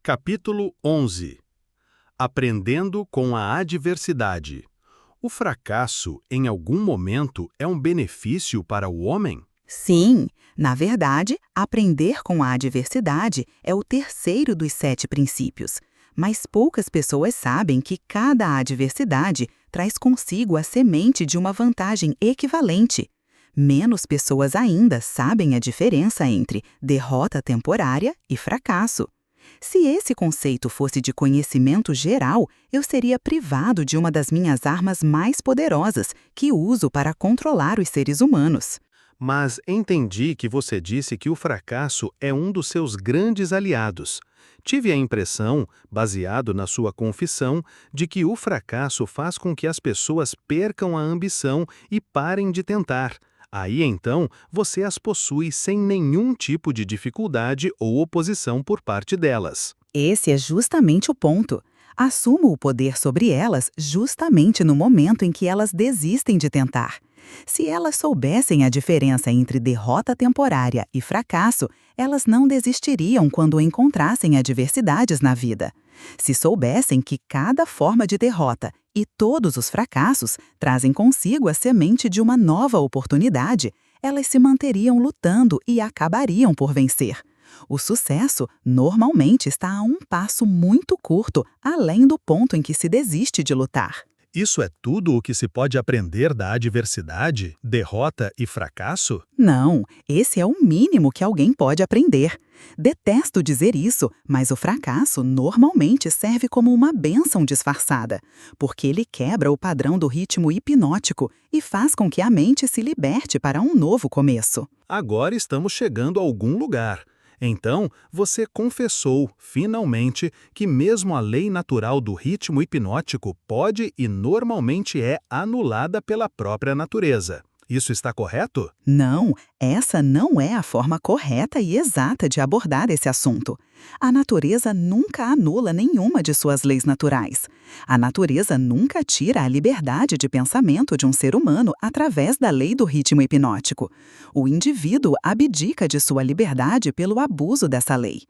Capítulo 11. Aprendendo com a adversidade. O fracasso, em algum momento, é um benefício para o homem? Sim, na verdade, aprender com a adversidade é o terceiro dos 7 princípios. Mas poucas pessoas sabem que cada adversidade traz consigo a semente de uma vantagem equivalente. Menos pessoas ainda sabem a diferença entre derrota temporária e fracasso. Se esse conceito fosse de conhecimento geral, eu seria privado de uma das minhas armas mais poderosas, que uso para controlar os seres humanos. Mas entendi que você disse que o fracasso é um dos seus grandes aliados. Tive a impressão, baseado na sua confissão, de que o fracasso faz com que as pessoas percam a ambição e parem de tentar. Aí então, você as possui sem nenhum tipo de dificuldade ou oposição por parte delas. Esse é justamente o ponto. Assumo o poder sobre elas justamente no momento em que elas desistem de tentar. Se elas soubessem a diferença entre derrota temporária e fracasso, elas não desistiriam quando encontrassem adversidades na vida. Se soubessem que cada forma de derrota e todos os fracassos trazem consigo a semente de uma nova oportunidade, elas se manteriam lutando e acabariam por vencer. O sucesso normalmente está a um passo muito curto, além do ponto em que se desiste de lutar. Isso é tudo o que se pode aprender da adversidade, derrota e fracasso? Não, esse é o mínimo que alguém pode aprender. Detesto dizer isso, mas o fracasso normalmente serve como uma bênção disfarçada, porque ele quebra o padrão do ritmo hipnótico e faz com que a mente se liberte para um novo começo. Agora estamos chegando a algum lugar. Então, você confessou, finalmente, que mesmo a lei natural do ritmo hipnótico pode e normalmente é anulada pela própria natureza. Isso está correto? Não, essa não é a forma correta e exata de abordar esse assunto. A natureza nunca anula nenhuma de suas leis naturais. A natureza nunca tira a liberdade de pensamento de um ser humano através da lei do ritmo hipnótico. O indivíduo abdica de sua liberdade pelo abuso dessa lei.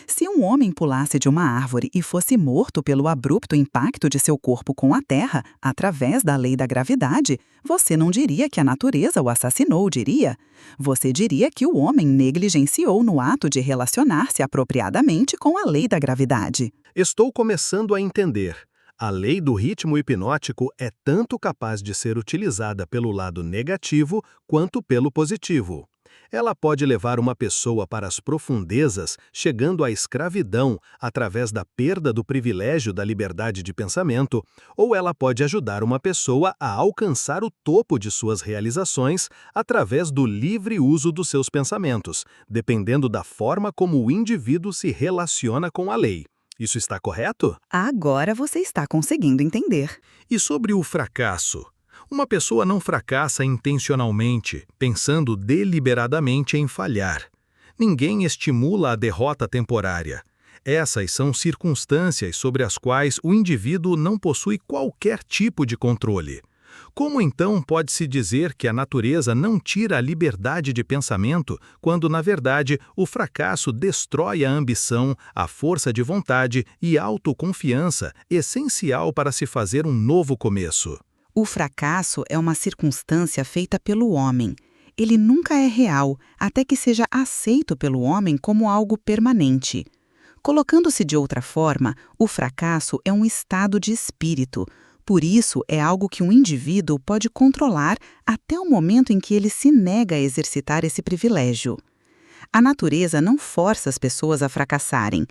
Se um homem pulasse de uma árvore e fosse morto pelo abrupto impacto de seu corpo com a terra, através da lei da gravidade, você não diria que a natureza o assassinou, diria? Você diria que o homem negligenciou no ato de relacionar-se apropriadamente com a lei da gravidade. Estou começando a entender. A lei do ritmo hipnótico é tanto capaz de ser utilizada pelo lado negativo quanto pelo positivo. Ela pode levar uma pessoa para as profundezas, chegando à escravidão através da perda do privilégio da liberdade de pensamento, ou ela pode ajudar uma pessoa a alcançar o topo de suas realizações através do livre uso dos seus pensamentos, dependendo da forma como o indivíduo se relaciona com a lei. Isso está correto? Agora você está conseguindo entender. E sobre o fracasso? Uma pessoa não fracassa intencionalmente, pensando deliberadamente em falhar. Ninguém estimula a derrota temporária. Essas são circunstâncias sobre as quais o indivíduo não possui qualquer tipo de controle. Como então pode-se dizer que a natureza não tira a liberdade de pensamento, quando, na verdade, o fracasso destrói a ambição, a força de vontade e a autoconfiança, essencial para se fazer um novo começo? O fracasso é uma circunstância feita pelo homem. Ele nunca é real, até que seja aceito pelo homem como algo permanente. Colocando-se de outra forma, o fracasso é um estado de espírito. Por isso, é algo que um indivíduo pode controlar até o momento em que ele se nega a exercitar esse privilégio. A natureza não força as pessoas a fracassarem,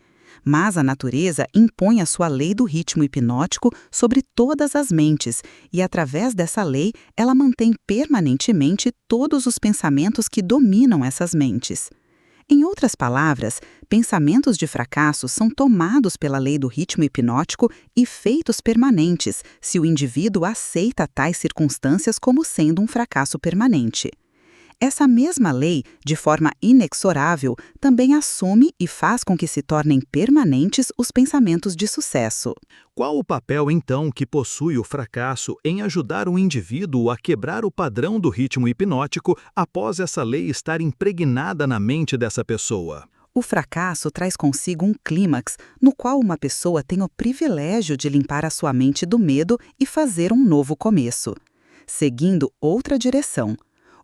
mas a natureza impõe a sua lei do ritmo hipnótico sobre todas as mentes e, através dessa lei, ela mantém permanentemente todos os pensamentos que dominam essas mentes. Em outras palavras, pensamentos de fracasso são tomados pela lei do ritmo hipnótico e feitos permanentes, se o indivíduo aceita tais circunstâncias como sendo um fracasso permanente. Essa mesma lei, de forma inexorável, também assume e faz com que se tornem permanentes os pensamentos de sucesso. Qual o papel, então, que possui o fracasso em ajudar o indivíduo a quebrar o padrão do ritmo hipnótico após essa lei estar impregnada na mente dessa pessoa? O fracasso traz consigo um clímax no qual uma pessoa tem o privilégio de limpar a sua mente do medo e fazer um novo começo, seguindo outra direção.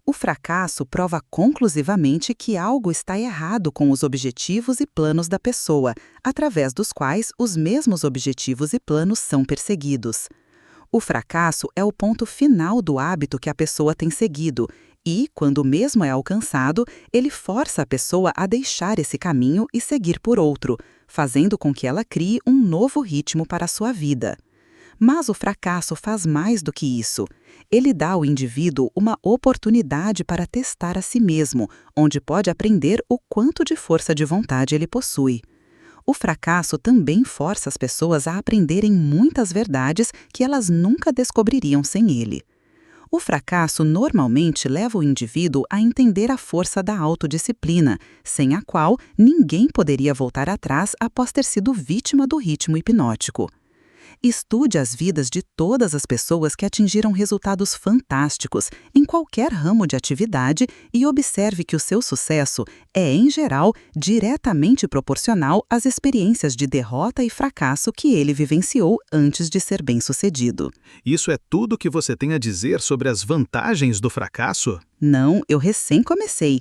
O fracasso prova conclusivamente que algo está errado com os objetivos e planos da pessoa, através dos quais os mesmos objetivos e planos são perseguidos. O fracasso é o ponto final do hábito que a pessoa tem seguido e, quando o mesmo é alcançado, ele força a pessoa a deixar esse caminho e seguir por outro, fazendo com que ela crie um novo ritmo para a sua vida. Mas o fracasso faz mais do que isso. Ele dá ao indivíduo uma oportunidade para testar a si mesmo, onde pode aprender o quanto de força de vontade ele possui. O fracasso também força as pessoas a aprenderem muitas verdades que elas nunca descobririam sem ele. O fracasso normalmente leva o indivíduo a entender a força da autodisciplina, sem a qual ninguém poderia voltar atrás após ter sido vítima do ritmo hipnótico. Estude as vidas de todas as pessoas que atingiram resultados fantásticos em qualquer ramo de atividade e observe que o seu sucesso é, em geral, diretamente proporcional às experiências de derrota e fracasso que ele vivenciou antes de ser bem-sucedido. Isso é tudo que você tem a dizer sobre as vantagens do fracasso? Não, eu recém comecei.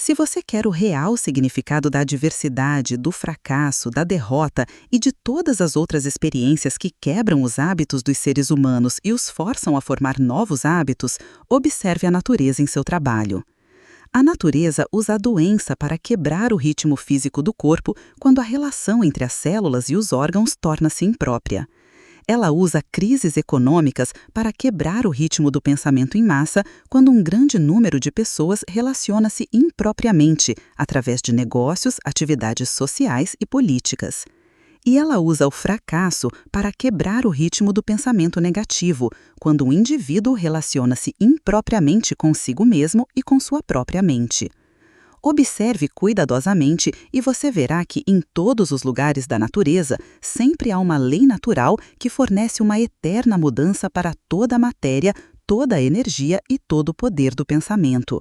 Se você quer o real significado da adversidade, do fracasso, da derrota e de todas as outras experiências que quebram os hábitos dos seres humanos e os forçam a formar novos hábitos, observe a natureza em seu trabalho. A natureza usa a doença para quebrar o ritmo físico do corpo quando a relação entre as células e os órgãos torna-se imprópria. Ela usa crises econômicas para quebrar o ritmo do pensamento em massa quando um grande número de pessoas relaciona-se impropriamente através de negócios, atividades sociais e políticas. E ela usa o fracasso para quebrar o ritmo do pensamento negativo, quando um indivíduo relaciona-se impropriamente consigo mesmo e com sua própria mente. Observe cuidadosamente e você verá que em todos os lugares da natureza sempre há uma lei natural que fornece uma eterna mudança para toda a matéria, toda a energia e todo o poder do pensamento.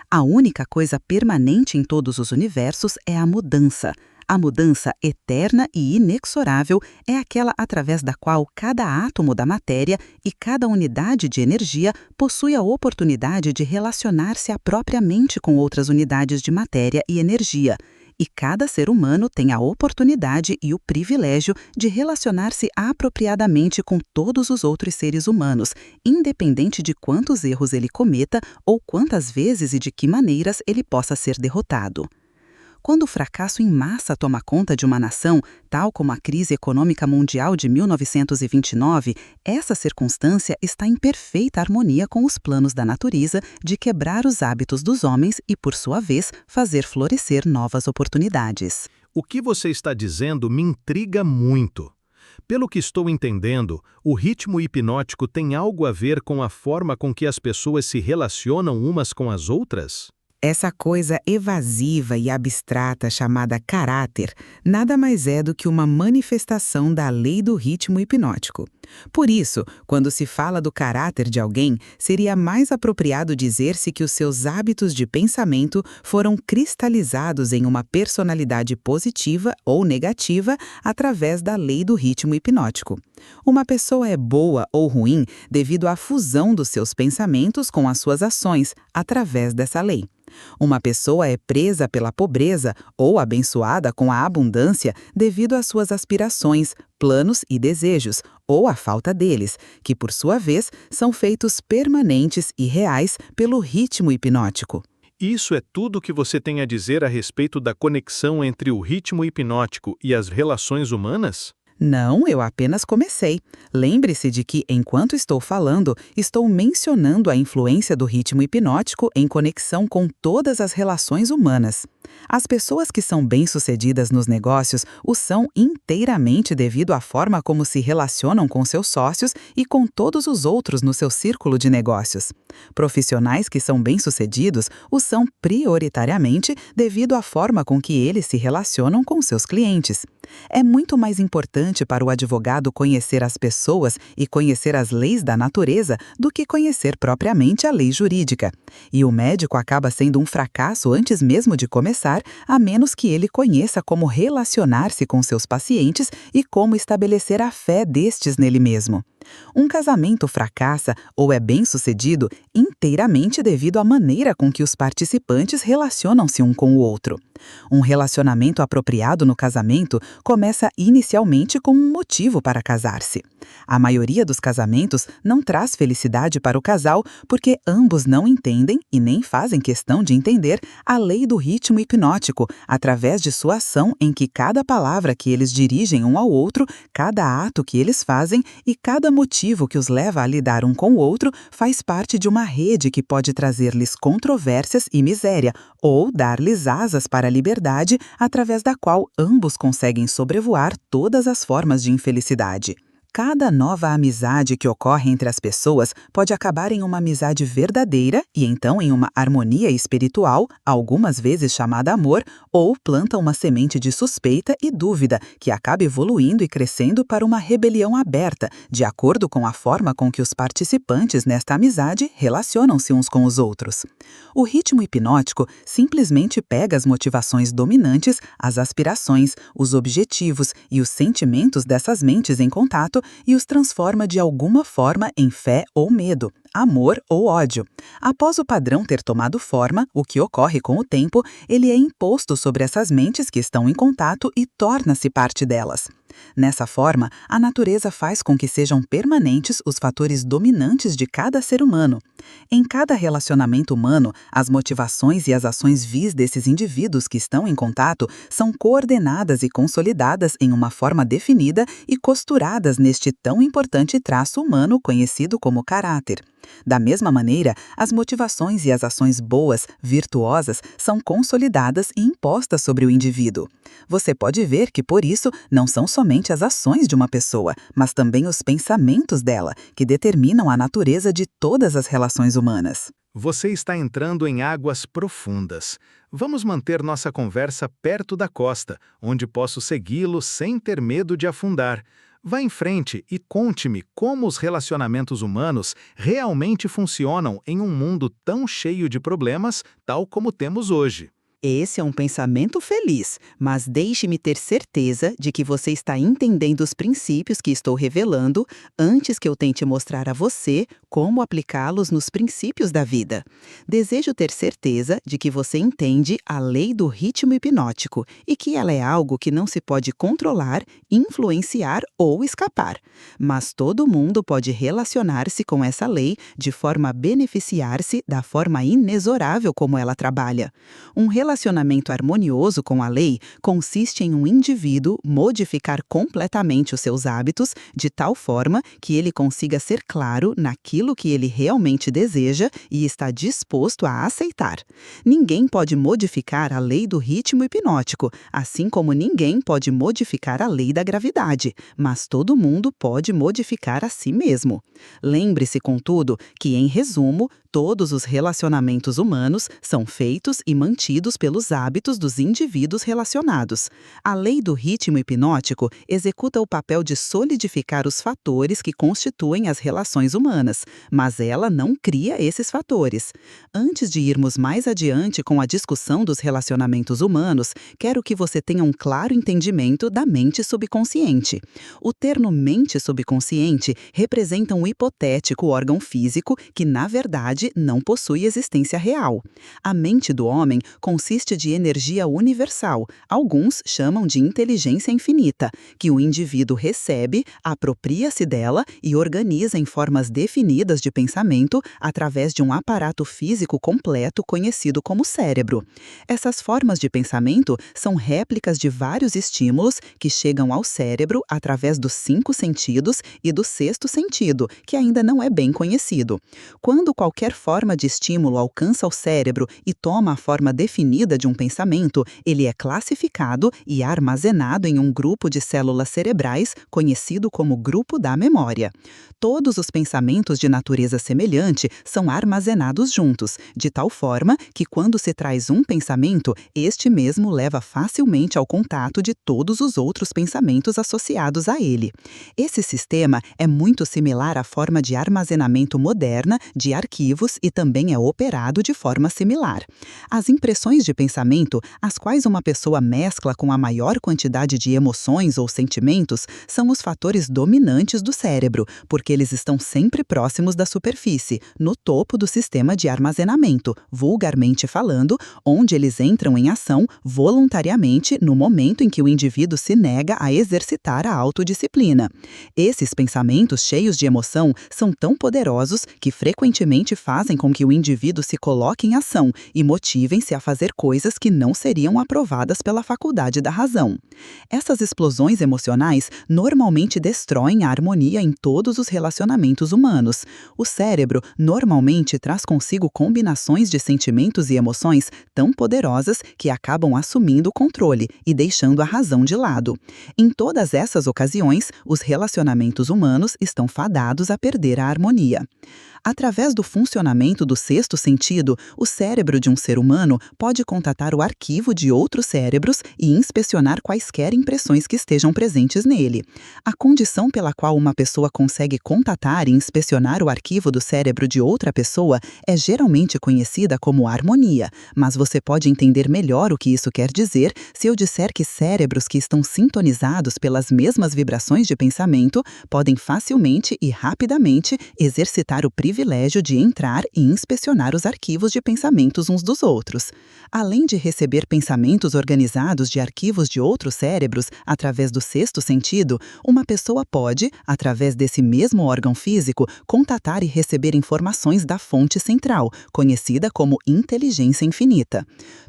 A única coisa permanente em todos os universos é a mudança. A mudança eterna e inexorável é aquela através da qual cada átomo da matéria e cada unidade de energia possui a oportunidade de relacionar-se apropriamente com outras unidades de matéria e energia, e cada ser humano tem a oportunidade e o privilégio de relacionar-se apropriadamente com todos os outros seres humanos, independente de quantos erros ele cometa ou quantas vezes e de que maneiras ele possa ser derrotado. Quando o fracasso em massa toma conta de uma nação, tal como a crise econômica mundial de 1929, essa circunstância está em perfeita harmonia com os planos da natureza de quebrar os hábitos dos homens e, por sua vez, fazer florescer novas oportunidades. O que você está dizendo me intriga muito. Pelo que estou entendendo, o ritmo hipnótico tem algo a ver com a forma com que as pessoas se relacionam umas com as outras? Essa coisa evasiva e abstrata chamada caráter nada mais é do que uma manifestação da lei do ritmo hipnótico. Por isso, quando se fala do caráter de alguém, seria mais apropriado dizer-se que os seus hábitos de pensamento foram cristalizados em uma personalidade positiva ou negativa através da lei do ritmo hipnótico. Uma pessoa é boa ou ruim devido à fusão dos seus pensamentos com as suas ações, através dessa lei. Uma pessoa é presa pela pobreza ou abençoada com a abundância devido às suas aspirações, planos e desejos, ou à falta deles, que, por sua vez, são feitos permanentes e reais pelo ritmo hipnótico. Isso é tudo o que você tem a dizer a respeito da conexão entre o ritmo hipnótico e as relações humanas? Não, eu apenas comecei. Lembre-se de que, enquanto estou falando, estou mencionando a influência do ritmo hipnótico em conexão com todas as relações humanas. As pessoas que são bem-sucedidas nos negócios o são inteiramente devido à forma como se relacionam com seus sócios e com todos os outros no seu círculo de negócios. Profissionais que são bem-sucedidos o são prioritariamente devido à forma com que eles se relacionam com seus clientes. É muito mais importante importante para o advogado conhecer as pessoas e conhecer as leis da natureza do que conhecer propriamente a lei jurídica. E o médico acaba sendo um fracasso antes mesmo de começar, a menos que ele conheça como relacionar-se com seus pacientes e como estabelecer a fé destes nele mesmo. Um casamento fracassa ou é bem-sucedido inteiramente devido à maneira com que os participantes relacionam-se um com o outro. Um relacionamento apropriado no casamento começa inicialmente com um motivo para casar-se. A maioria dos casamentos não traz felicidade para o casal porque ambos não entendem e nem fazem questão de entender a lei do ritmo hipnótico através de sua ação em que cada palavra que eles dirigem um ao outro, cada ato que eles fazem e cada motivo que os leva a lidar um com o outro faz parte de uma rede que pode trazer-lhes controvérsias e miséria ou dar-lhes asas para a liberdade através da qual ambos conseguem sobrevoar todas as formas de infelicidade. Cada nova amizade que ocorre entre as pessoas pode acabar em uma amizade verdadeira e então em uma harmonia espiritual, algumas vezes chamada amor, ou planta uma semente de suspeita e dúvida que acaba evoluindo e crescendo para uma rebelião aberta, de acordo com a forma com que os participantes nesta amizade relacionam-se uns com os outros. O ritmo hipnótico simplesmente pega as motivações dominantes, as aspirações, os objetivos e os sentimentos dessas mentes em contato e os transforma de alguma forma em fé ou medo, amor ou ódio. Após o padrão ter tomado forma, o que ocorre com o tempo, ele é imposto sobre essas mentes que estão em contato e torna-se parte delas. Nessa forma, a natureza faz com que sejam permanentes os fatores dominantes de cada ser humano. Em cada relacionamento humano, as motivações e as ações vis desses indivíduos que estão em contato são coordenadas e consolidadas em uma forma definida e costuradas neste tão importante traço humano conhecido como caráter. Da mesma maneira, as motivações e as ações boas, virtuosas, são consolidadas e impostas sobre o indivíduo. Você pode ver que, por isso, não são somente as ações de uma pessoa, mas também os pensamentos dela, que determinam a natureza de todas as relações humanas. Você está entrando em águas profundas. Vamos manter nossa conversa perto da costa, onde posso segui-lo sem ter medo de afundar. Vá em frente e conte-me como os relacionamentos humanos realmente funcionam em um mundo tão cheio de problemas, tal como temos hoje. Esse é um pensamento feliz, mas deixe-me ter certeza de que você está entendendo os princípios que estou revelando antes que eu tente mostrar a você como aplicá-los nos princípios da vida. Desejo ter certeza de que você entende a lei do ritmo hipnótico e que ela é algo que não se pode controlar, influenciar ou escapar. Mas todo mundo pode relacionar-se com essa lei de forma a beneficiar-se da forma inexorável como ela trabalha. Um relacionamento harmonioso com a lei consiste em um indivíduo modificar completamente os seus hábitos de tal forma que ele consiga ser claro naquilo que ele realmente deseja e está disposto a aceitar. Ninguém pode modificar a lei do ritmo hipnótico, assim como ninguém pode modificar a lei da gravidade, mas todo mundo pode modificar a si mesmo. Lembre-se, contudo, que, em resumo, todos os relacionamentos humanos são feitos e mantidos pelos hábitos dos indivíduos relacionados. A lei do ritmo hipnótico executa o papel de solidificar os fatores que constituem as relações humanas, mas ela não cria esses fatores. Antes de irmos mais adiante com a discussão dos relacionamentos humanos, quero que você tenha um claro entendimento da mente subconsciente. O termo mente subconsciente representa um hipotético órgão físico que, na verdade, não possui existência real. A mente do homem consiste de energia universal, alguns chamam de inteligência infinita, que o indivíduo recebe, apropria-se dela e organiza em formas definidas de pensamento através de um aparato físico completo conhecido como cérebro. Essas formas de pensamento são réplicas de vários estímulos que chegam ao cérebro através dos 5 sentidos e do 6º sentido, que ainda não é bem conhecido. Quando qualquer forma de estímulo alcança o cérebro e toma a forma definida definida de um pensamento, ele é classificado e armazenado em um grupo de células cerebrais conhecido como grupo da memória. Todos os pensamentos de natureza semelhante são armazenados juntos, de tal forma que quando se traz um pensamento, este mesmo leva facilmente ao contato de todos os outros pensamentos associados a ele. Esse sistema é muito similar à forma de armazenamento moderna de arquivos e também é operado de forma similar. As impressões de pensamento, as quais uma pessoa mescla com a maior quantidade de emoções ou sentimentos, são os fatores dominantes do cérebro, porque eles estão sempre próximos da superfície, no topo do sistema de armazenamento, vulgarmente falando, onde eles entram em ação voluntariamente no momento em que o indivíduo se nega a exercitar a autodisciplina. Esses pensamentos cheios de emoção são tão poderosos que frequentemente fazem com que o indivíduo se coloque em ação e motivem-se a fazer coisas que não seriam aprovadas pela faculdade da razão. Essas explosões emocionais normalmente destroem a harmonia em todos os relacionamentos humanos. O cérebro normalmente traz consigo combinações de sentimentos e emoções tão poderosas que acabam assumindo o controle e deixando a razão de lado. Em todas essas ocasiões, os relacionamentos humanos estão fadados a perder a harmonia. Através do funcionamento do sexto sentido, o cérebro de um ser humano pode contatar o arquivo de outros cérebros e inspecionar quaisquer impressões que estejam presentes nele. A condição pela qual uma pessoa consegue contatar e inspecionar o arquivo do cérebro de outra pessoa é geralmente conhecida como harmonia, mas você pode entender melhor o que isso quer dizer se eu disser que cérebros que estão sintonizados pelas mesmas vibrações de pensamento podem facilmente e rapidamente exercitar o privilégio de entrar e inspecionar os arquivos de pensamentos uns dos outros. Além de receber pensamentos organizados de arquivos de outros cérebros através do sexto sentido, uma pessoa pode, através desse mesmo órgão físico, contatar e receber informações da fonte central, conhecida como inteligência infinita.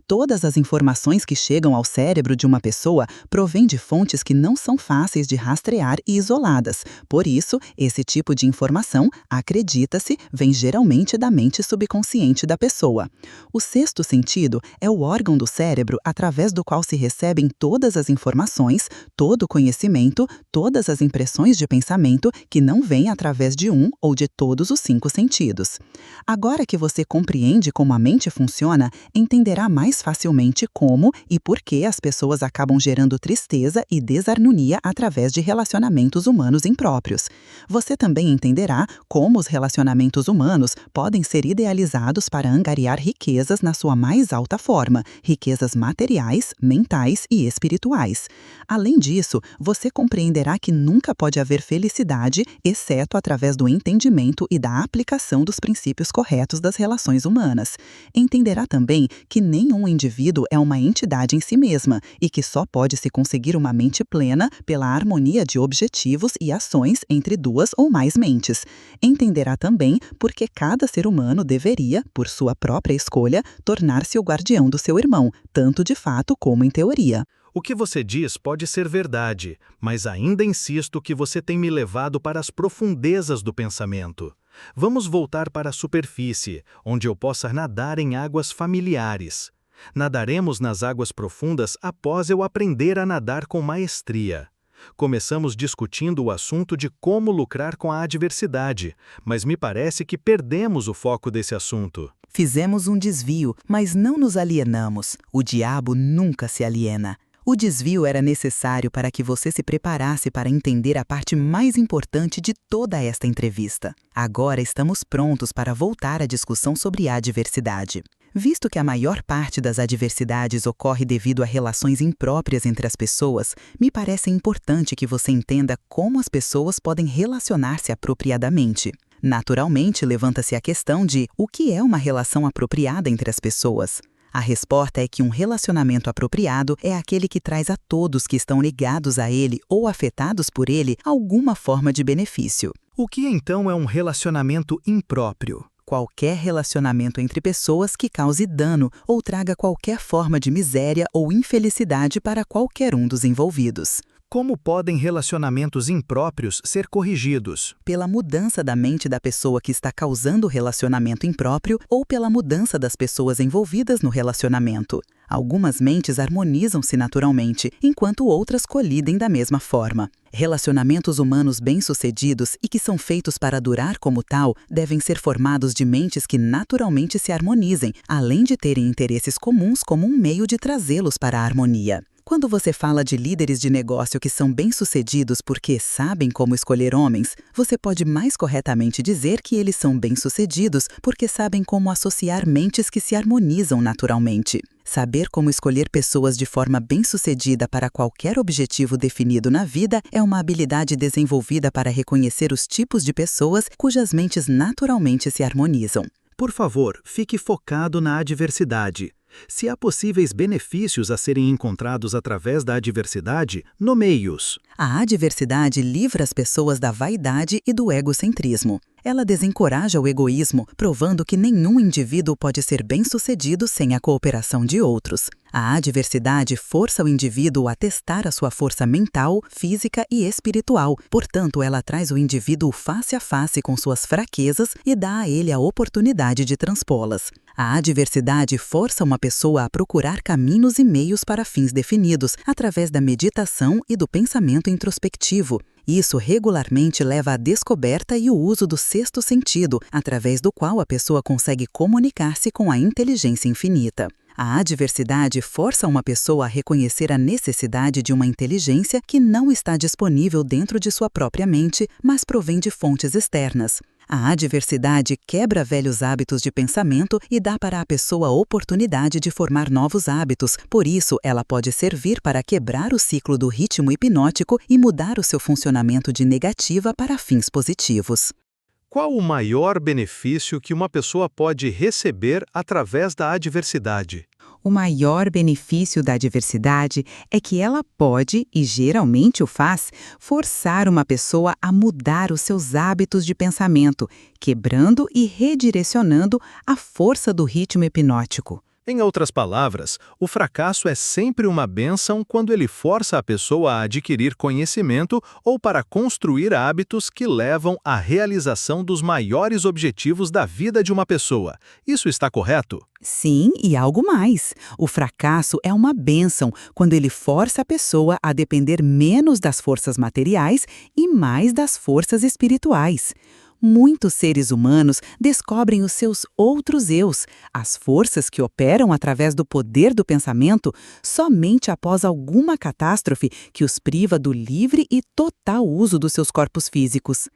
Todas as informações que chegam ao cérebro de uma pessoa provêm de fontes que não são fáceis de rastrear e isoladas. Por isso, esse tipo de informação, acredita-se, vem geralmente da mente subconsciente da pessoa. O sexto sentido é o órgão do cérebro através do qual se recebem todas as informações, todo o conhecimento, todas as impressões de pensamento que não vêm através de um ou de todos os 5 sentidos. Agora que você compreende como a mente funciona, entenderá mais facilmente como e por que as pessoas acabam gerando tristeza e desarmonia através de relacionamentos humanos impróprios. Você também entenderá como os relacionamentos humanos podem ser idealizados para angariar riquezas na sua mais alta forma, riquezas materiais, mentais e espirituais. Além disso, você compreenderá que nunca pode haver felicidade, exceto através do entendimento e da aplicação dos princípios corretos das relações humanas. Entenderá também que nenhum indivíduo é uma entidade em si mesma e que só pode se conseguir uma mente plena pela harmonia de objetivos e ações entre 2 ou mais mentes. Entenderá também por que cada ser humano deveria, por sua própria escolha, tornar-se o guardião do seu irmão, tanto de fato como em teoria. O que você diz pode ser verdade, mas ainda insisto que você tem me levado para as profundezas do pensamento. Vamos voltar para a superfície, onde eu possa nadar em águas familiares. Nadaremos nas águas profundas após eu aprender a nadar com maestria. Começamos discutindo o assunto de como lucrar com a adversidade, mas me parece que perdemos o foco desse assunto. Fizemos um desvio, mas não nos alienamos. O diabo nunca se aliena. O desvio era necessário para que você se preparasse para entender a parte mais importante de toda esta entrevista. Agora estamos prontos para voltar à discussão sobre a adversidade. Visto que a maior parte das adversidades ocorre devido a relações impróprias entre as pessoas, me parece importante que você entenda como as pessoas podem relacionar-se apropriadamente. Naturalmente, levanta-se a questão de o que é uma relação apropriada entre as pessoas. A resposta é que um relacionamento apropriado é aquele que traz a todos que estão ligados a ele ou afetados por ele alguma forma de benefício. O que então é um relacionamento impróprio? Qualquer relacionamento entre pessoas que cause dano ou traga qualquer forma de miséria ou infelicidade para qualquer um dos envolvidos. Como podem relacionamentos impróprios ser corrigidos? Pela mudança da mente da pessoa que está causando o relacionamento impróprio ou pela mudança das pessoas envolvidas no relacionamento. Algumas mentes harmonizam-se naturalmente, enquanto outras colidem da mesma forma. Relacionamentos humanos bem-sucedidos e que são feitos para durar como tal devem ser formados de mentes que naturalmente se harmonizem, além de terem interesses comuns como um meio de trazê-los para a harmonia. Quando você fala de líderes de negócio que são bem-sucedidos porque sabem como escolher homens, você pode mais corretamente dizer que eles são bem-sucedidos porque sabem como associar mentes que se harmonizam naturalmente. Saber como escolher pessoas de forma bem-sucedida para qualquer objetivo definido na vida é uma habilidade desenvolvida para reconhecer os tipos de pessoas cujas mentes naturalmente se harmonizam. Por favor, fique focado na adversidade. Se há possíveis benefícios a serem encontrados através da adversidade, nomeie-os. A adversidade livra as pessoas da vaidade e do egocentrismo. Ela desencoraja o egoísmo, provando que nenhum indivíduo pode ser bem-sucedido sem a cooperação de outros. A adversidade força o indivíduo a testar a sua força mental, física e espiritual. Portanto, ela traz o indivíduo face a face com suas fraquezas e dá a ele a oportunidade de transpô-las. A adversidade força uma pessoa a procurar caminhos e meios para fins definidos, através da meditação e do pensamento introspectivo. Isso regularmente leva à descoberta e o uso do sexto sentido, através do qual a pessoa consegue comunicar-se com a inteligência infinita. A adversidade força uma pessoa a reconhecer a necessidade de uma inteligência que não está disponível dentro de sua própria mente, mas provém de fontes externas. A adversidade quebra velhos hábitos de pensamento e dá para a pessoa a oportunidade de formar novos hábitos. Por isso, ela pode servir para quebrar o ciclo do ritmo hipnótico e mudar o seu funcionamento de negativa para fins positivos. Qual o maior benefício que uma pessoa pode receber através da adversidade? O maior benefício da adversidade é que ela pode, e geralmente o faz, forçar uma pessoa a mudar os seus hábitos de pensamento, quebrando e redirecionando a força do ritmo hipnótico. Em outras palavras, o fracasso é sempre uma bênção quando ele força a pessoa a adquirir conhecimento ou para construir hábitos que levam à realização dos maiores objetivos da vida de uma pessoa. Isso está correto? Sim, e algo mais. O fracasso é uma bênção quando ele força a pessoa a depender menos das forças materiais e mais das forças espirituais. Muitos seres humanos descobrem os seus outros eus, as forças que operam através do poder do pensamento, somente após alguma catástrofe que os priva do livre e total uso dos seus corpos físicos.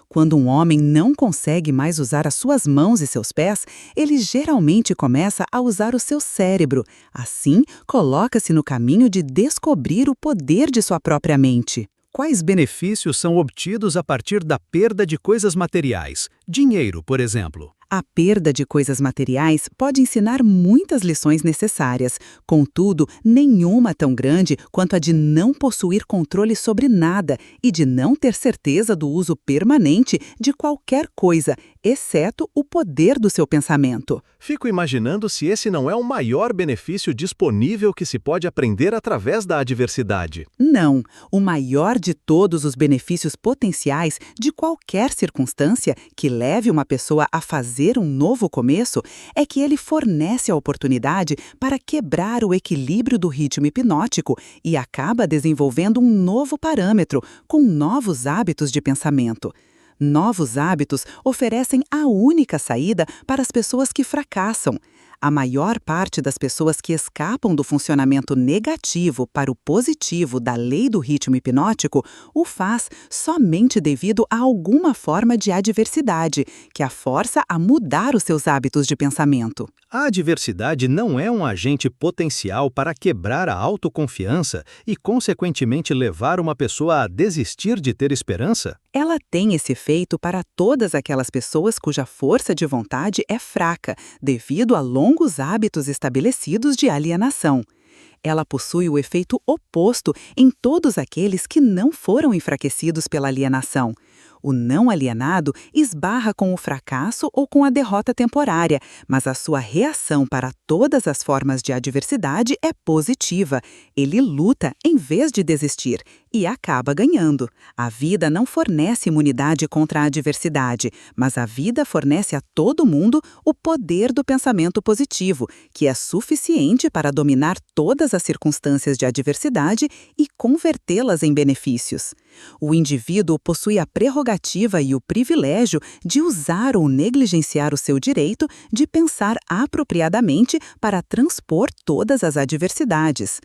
Quando um homem não consegue mais usar as suas mãos e seus pés, ele geralmente começa a usar o seu cérebro. Assim, coloca-se no caminho de descobrir o poder de sua própria mente. Quais benefícios são obtidos a partir da perda de coisas materiais? Dinheiro, por exemplo. A perda de coisas materiais pode ensinar muitas lições necessárias, contudo, nenhuma tão grande quanto a de não possuir controle sobre nada e de não ter certeza do uso permanente de qualquer coisa, exceto o poder do seu pensamento. Fico imaginando se esse não é o maior benefício disponível que se pode aprender através da adversidade. Não, o maior de todos os benefícios potenciais de qualquer circunstância que leve uma pessoa a fazer um novo começo é que ele fornece a oportunidade para quebrar o equilíbrio do ritmo hipnótico e acaba desenvolvendo um novo parâmetro, com novos hábitos de pensamento. Novos hábitos oferecem a única saída para as pessoas que fracassam. A maior parte das pessoas que escapam do funcionamento negativo para o positivo da lei do ritmo hipnótico o faz somente devido a alguma forma de adversidade, que a força a mudar os seus hábitos de pensamento. A adversidade não é um agente potencial para quebrar a autoconfiança e, consequentemente, levar uma pessoa a desistir de ter esperança? Ela tem esse efeito para todas aquelas pessoas cuja força de vontade é fraca, devido a longos hábitos estabelecidos de alienação. Ela possui o efeito oposto em todos aqueles que não foram enfraquecidos pela alienação. O não alienado esbarra com o fracasso ou com a derrota temporária, mas a sua reação para todas as formas de adversidade é positiva. Ele luta em vez de desistir. e acaba ganhando. A vida não fornece imunidade contra a adversidade, mas a vida fornece a todo mundo o poder do pensamento positivo, que é suficiente para dominar todas as circunstâncias de adversidade e convertê-las em benefícios. O indivíduo possui a prerrogativa e o privilégio de usar ou negligenciar o seu direito de pensar apropriadamente para transpor todas as adversidades.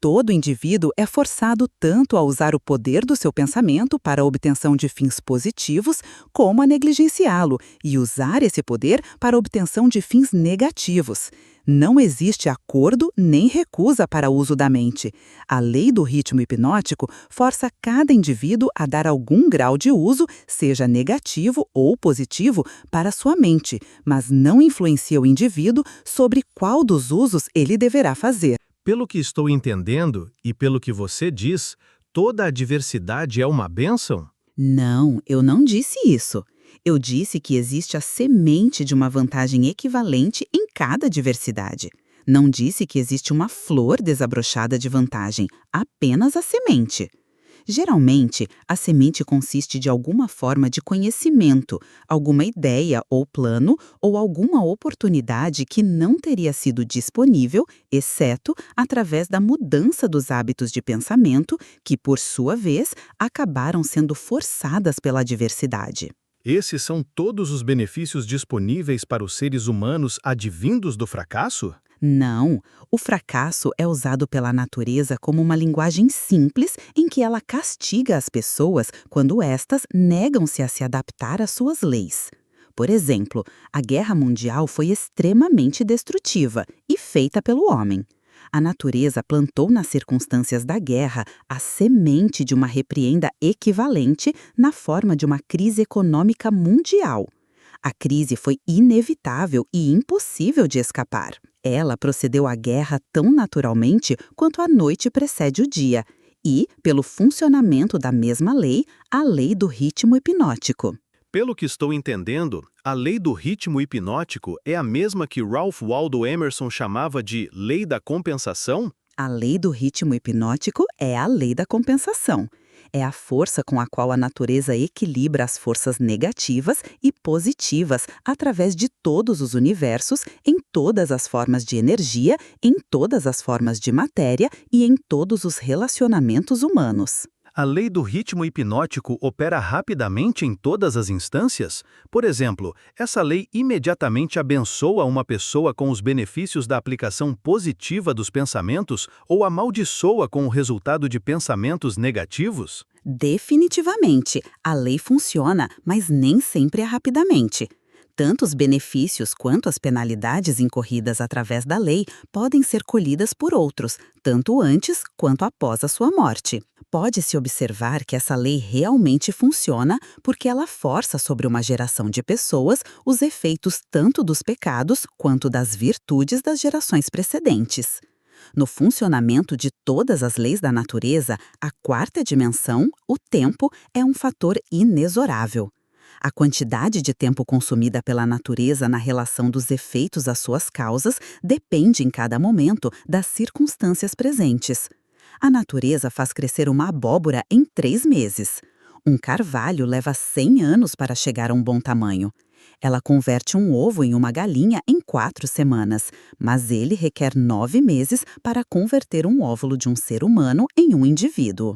Todo indivíduo é forçado tanto a usar o poder do seu pensamento para a obtenção de fins positivos, como a negligenciá-lo e usar esse poder para a obtenção de fins negativos. Não existe acordo nem recusa para o uso da mente. A lei do ritmo hipnótico força cada indivíduo a dar algum grau de uso, seja negativo ou positivo, para sua mente, mas não influencia o indivíduo sobre qual dos usos ele deverá fazer. Pelo que estou entendendo e pelo que você diz, toda a diversidade é uma bênção? Não, eu não disse isso. Eu disse que existe a semente de uma vantagem equivalente em cada diversidade. Não disse que existe uma flor desabrochada de vantagem, apenas a semente. Geralmente, a semente consiste de alguma forma de conhecimento, alguma ideia ou plano ou alguma oportunidade que não teria sido disponível, exceto através da mudança dos hábitos de pensamento, que, por sua vez, acabaram sendo forçadas pela adversidade. Esses são todos os benefícios disponíveis para os seres humanos advindos do fracasso? Não, o fracasso é usado pela natureza como uma linguagem simples em que ela castiga as pessoas quando estas negam-se a se adaptar às suas leis. Por exemplo, a Guerra Mundial foi extremamente destrutiva e feita pelo homem. A natureza plantou nas circunstâncias da guerra a semente de uma repreenda equivalente na forma de uma crise econômica mundial. A crise foi inevitável e impossível de escapar. Ela procedeu à guerra tão naturalmente quanto a noite precede o dia, e, pelo funcionamento da mesma lei, a lei do ritmo hipnótico. Pelo que estou entendendo, a lei do ritmo hipnótico é a mesma que Ralph Waldo Emerson chamava de lei da compensação? A lei do ritmo hipnótico é a lei da compensação. É a força com a qual a natureza equilibra as forças negativas e positivas através de todos os universos, em todas as formas de energia, em todas as formas de matéria e em todos os relacionamentos humanos. A lei do ritmo hipnótico opera rapidamente em todas as instâncias? Por exemplo, essa lei imediatamente abençoa uma pessoa com os benefícios da aplicação positiva dos pensamentos ou amaldiçoa com o resultado de pensamentos negativos? Definitivamente, a lei funciona, mas nem sempre é rapidamente. Tanto os benefícios quanto as penalidades incorridas através da lei podem ser colhidas por outros, tanto antes quanto após a sua morte. Pode-se observar que essa lei realmente funciona porque ela força sobre uma geração de pessoas os efeitos tanto dos pecados quanto das virtudes das gerações precedentes. No funcionamento de todas as leis da natureza, a quarta dimensão, o tempo, é um fator inexorável. A quantidade de tempo consumida pela natureza na relação dos efeitos às suas causas depende em cada momento das circunstâncias presentes. A natureza faz crescer uma abóbora em 3 meses. Um carvalho leva 100 anos para chegar a um bom tamanho. Ela converte um ovo em uma galinha em 4 semanas, mas ele requer 9 meses para converter um óvulo de um ser humano em um indivíduo.